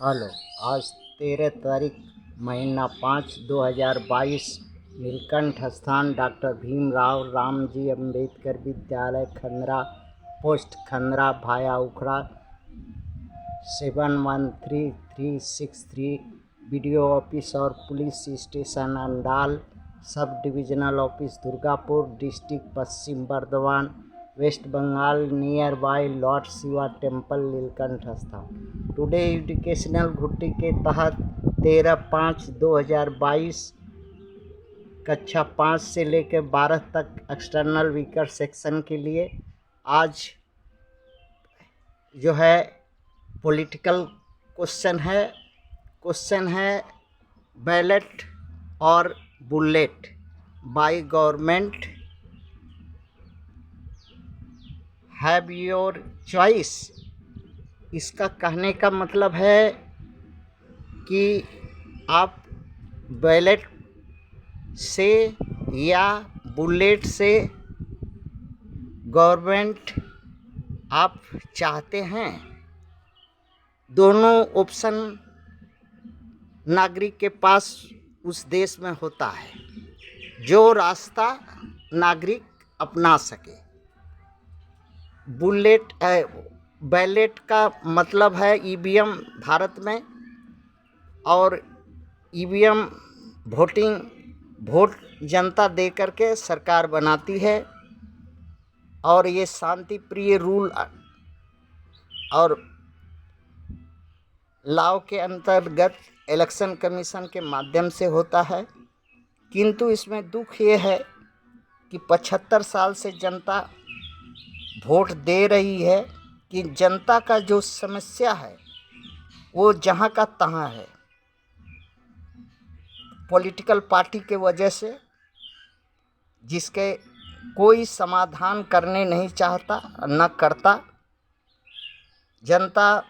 Hello. आज 13 तारीख महीना 5 2022 नीलकंठ स्थान डॉक्टर भीमराव रामजी अम्बेडकर विद्यालय खंदरा पोस्ट खंदरा भाया उखड़ा 713363 बीडीओ ऑफिस और police station Andal sub divisional office Durgapur district Paschim Bardhaman West Bengal nearby Lord Shiva temple Neelkanth स्थान। टुडे एजुकेशनल घुट्टी के तहत 13/5/2022 कक्षा 5 से लेकर 12 तक एक्सटर्नल वीकर सेक्शन के लिए आज जो है पॉलिटिकल क्वेश्चन है बैलेट और bullet by government have your choice. इसका कहने का मतलब है कि आप बैलेट से या बुलेट से गवर्नमेंट आप चाहते हैं। दोनों ऑप्शन नागरिक के पास उस देश में होता है, जो रास्ता नागरिक अपना सके। बैलेट का मतलब है ईवीएम भारत में, और ईवीएम वोट जनता दे करके सरकार बनाती है, और ये शांति प्रिय रूल और लॉ के अंतर्गत इलेक्शन कमीशन के माध्यम से होता है। किंतु इसमें दुख ये है कि 75 साल से जनता वोट दे रही है कि जनता का जो समस्या है वो जहाँ का तहाँ है। पॉलिटिकल पार्टी के वजह से जिसके कोई समाधान करने नहीं चाहता न करता। जनता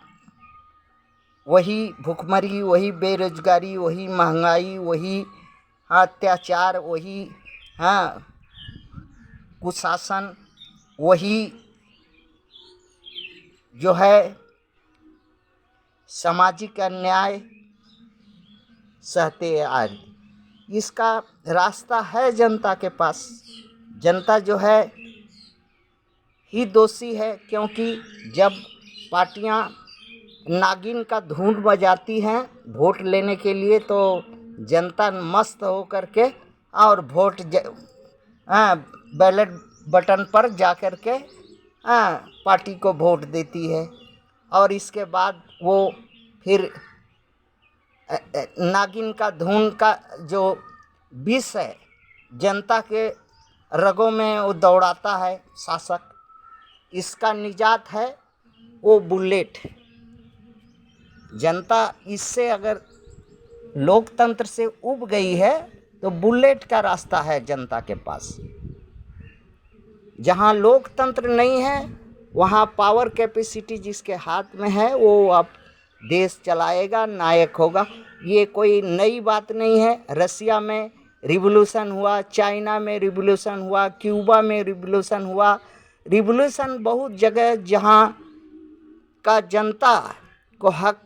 वही भुखमरी, वही बेरोजगारी, वही महंगाई, वही अत्याचार, वही कुशासन, वही जो है सामाजिक अन्याय सहते आ रही। इसका रास्ता है जनता के पास। जनता जो है ही दोषी है, क्योंकि जब पार्टियां नागिन का धुन बजाती हैं वोट लेने के लिए, तो जनता मस्त हो करके और वोट बैलेट बटन पर जा कर के पार्टी को वोट देती है। और इसके बाद वो फिर नागिन का धुन का जो विष है जनता के रगों में वो दौड़ाता है शासक। इसका निजात है वो बुलेट। जनता इससे अगर लोकतंत्र से उब गई है तो बुलेट का रास्ता है जनता के पास। जहाँ लोकतंत्र नहीं है वहाँ पावर कैपेसिटी जिसके हाथ में है वो अब देश चलाएगा, नायक होगा। ये कोई नई बात नहीं है। रसिया में रिवॉल्यूशन हुआ, चाइना में रिवॉल्यूशन हुआ, क्यूबा में रिवॉल्यूशन हुआ। रिवॉल्यूशन बहुत जगह जहाँ का जनता को हक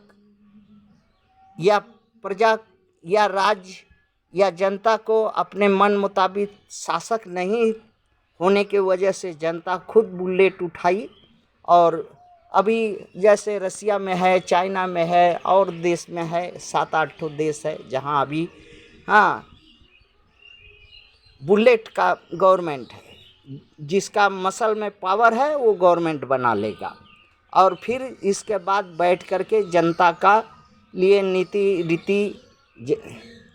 या प्रजा या राज्य या जनता को अपने मन मुताबिक शासक नहीं होने की वजह से जनता खुद बुलेट उठाई। और अभी जैसे रसिया में है, चाइना में है, और देश में है, 7-8 देश है जहां अभी बुलेट का गवर्नमेंट है। जिसका मसल में पावर है वो गवर्नमेंट बना लेगा, और फिर इसके बाद बैठ करके जनता का लिए नीति रीति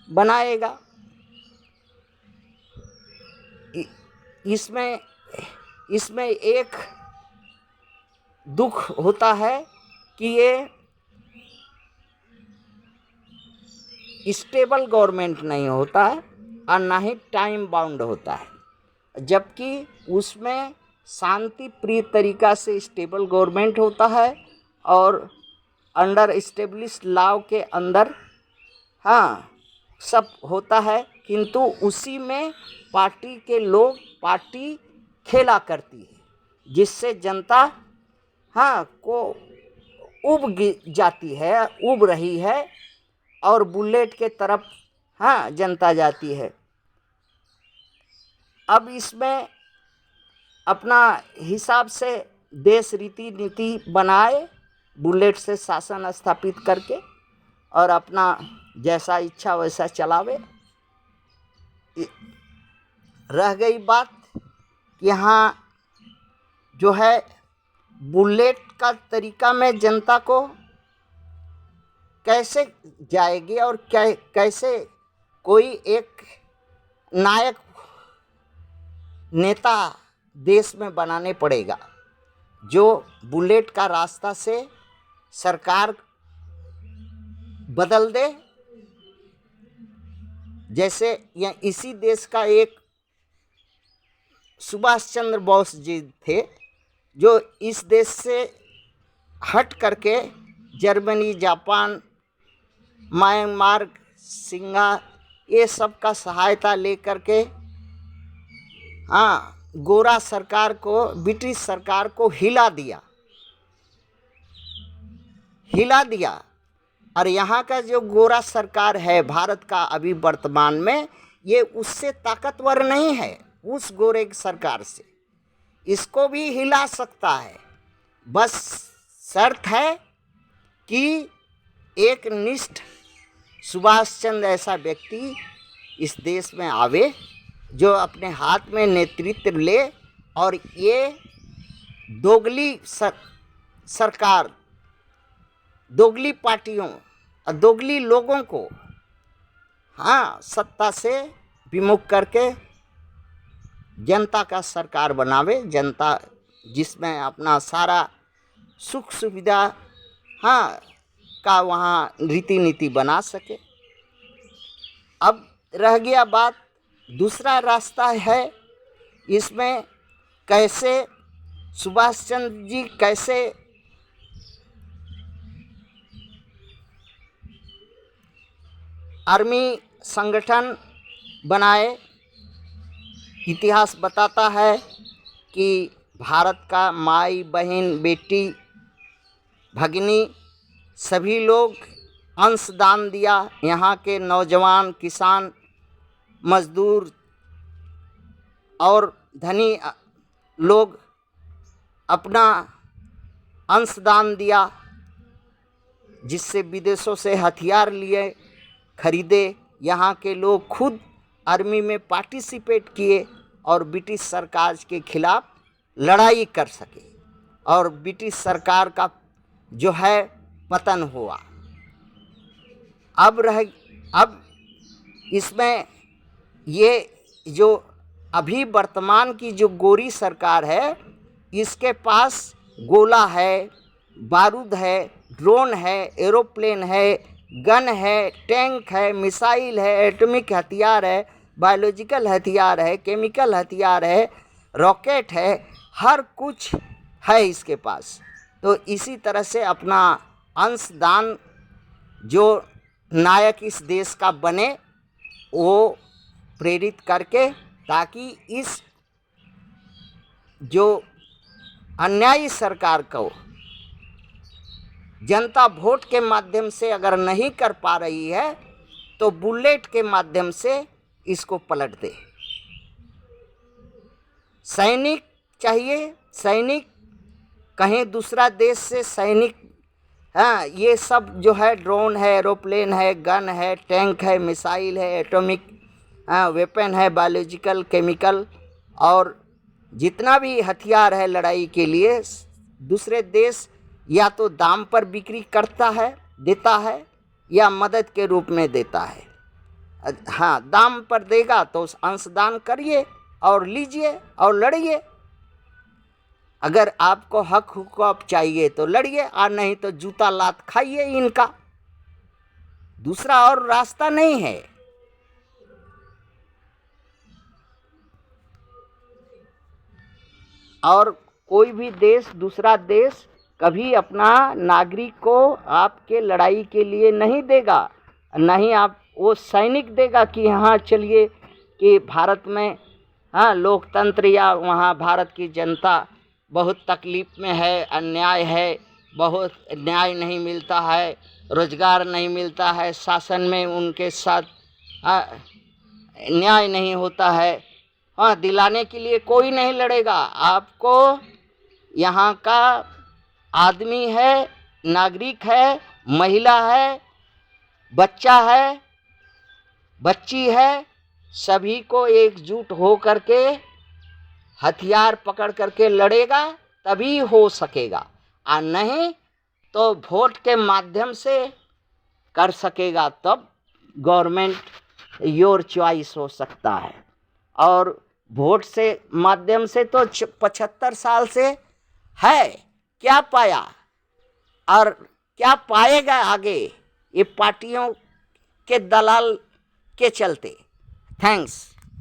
बनाएगा। इसमें एक दुख होता है कि ये स्टेबल गवर्नमेंट नहीं होता है और ना ही टाइम बाउंड होता है, जबकि उसमें शांति प्रिय तरीका से स्टेबल गवर्नमेंट होता है और अंडर एस्टेब्लिश्ड लॉ के अंदर सब होता है। किंतु उसी में पार्टी के लोग पार्टी खेला करती है, जिससे जनता को जाती है, उब रही है और बुलेट के तरफ जनता जाती है। अब इसमें अपना हिसाब से देश रीति नीति बनाए, बुलेट से शासन स्थापित करके और अपना जैसा इच्छा वैसा चलावे। रह गई बात कि यहाँ जो है बुलेट का तरीका में जनता को कैसे जाएगी और कैसे कोई एक नायक नेता देश में बनाने पड़ेगा जो बुलेट का रास्ता से सरकार बदल दे। जैसे इसी देश का एक सुभाष चंद्र बोस जी थे जो इस देश से हट करके जर्मनी, जापान, म्यांमार, सिंगापुर ये सब का सहायता लेकर के गोरा सरकार को, ब्रिटिश सरकार को हिला दिया। और यहाँ का जो गोरा सरकार है भारत का अभी वर्तमान में, ये उससे ताकतवर नहीं है उस गोरे सरकार से। इसको भी हिला सकता है, बस शर्त है कि एक निष्ठ सुभाष चंद्र ऐसा व्यक्ति इस देश में आवे जो अपने हाथ में नेतृत्व ले और ये दोगली सरकार, दोगली पार्टियों और दोगली लोगों को सत्ता से विमुख करके जनता का सरकार बनावे। जनता जिसमें अपना सारा सुख सुविधा का वहाँ रीति नीति बना सके। अब रह गया बात, दूसरा रास्ता है इसमें कैसे सुभाष चंद्र जी कैसे आर्मी संगठन बनाए। इतिहास बताता है कि भारत का माई बहन बेटी भगिनी सभी लोग अंशदान दिया। यहाँ के नौजवान, किसान, मजदूर और धनी लोग अपना अंशदान दिया, जिससे विदेशों से हथियार लिए खरीदे। यहाँ के लोग खुद आर्मी में पार्टिसिपेट किए और ब्रिटिश सरकार के खिलाफ लड़ाई कर सके और ब्रिटिश सरकार का जो है पतन हुआ। अब इसमें ये जो अभी वर्तमान की जो गोरी सरकार है, इसके पास गोला है, बारूद है, ड्रोन है, एरोप्लेन है, गन है, टैंक है, मिसाइल है, एटॉमिक हथियार है, बायोलॉजिकल हथियार है, केमिकल हथियार है, रॉकेट है, हर कुछ है इसके पास। तो इसी तरह से अपना अंशदान जो नायक इस देश का बने वो प्रेरित करके, ताकि इस जो अन्यायी सरकार को जनता वोट के माध्यम से अगर नहीं कर पा रही है तो बुलेट के माध्यम से इसको पलट दे। सैनिक चाहिए, सैनिक कहीं दूसरा देश से सैनिक, ये सब जो है ड्रोन है, एरोप्लेन है, गन है, टैंक है, मिसाइल है, एटॉमिक वेपन है, बायोलॉजिकल, केमिकल और जितना भी हथियार है लड़ाई के लिए, दूसरे देश या तो दाम पर बिक्री करता है, देता है, या मदद के रूप में देता है। दाम पर देगा तो अंशदान करिए और लीजिए और लड़िए। अगर आपको हक हुकूक चाहिए तो लड़िए, और नहीं तो जूता लात खाइए इनका। दूसरा और रास्ता नहीं है। और कोई भी देश, दूसरा देश कभी अपना नागरिक को आपके लड़ाई के लिए नहीं देगा, नहीं आप वो सैनिक देगा कि हाँ चलिए कि भारत में लोकतंत्र या वहाँ भारत की जनता बहुत तकलीफ़ में है, अन्याय है, बहुत न्याय नहीं मिलता है, रोजगार नहीं मिलता है, शासन में उनके साथ न्याय नहीं होता है। हाँ, दिलाने के लिए कोई नहीं लड़ेगा। आपको यहाँ का आदमी है, नागरिक है, महिला है, बच्चा है, बच्ची है, सभी को एकजुट हो करके हथियार पकड़ करके लड़ेगा तभी हो सकेगा, और नहीं तो वोट के माध्यम से कर सकेगा, तब गवर्नमेंट योर चॉइस हो सकता है। और वोट से माध्यम से तो 75 साल से है, क्या पाया और क्या पाएगा आगे, ये पार्टियों के दलाल के चलते। थैंक्स।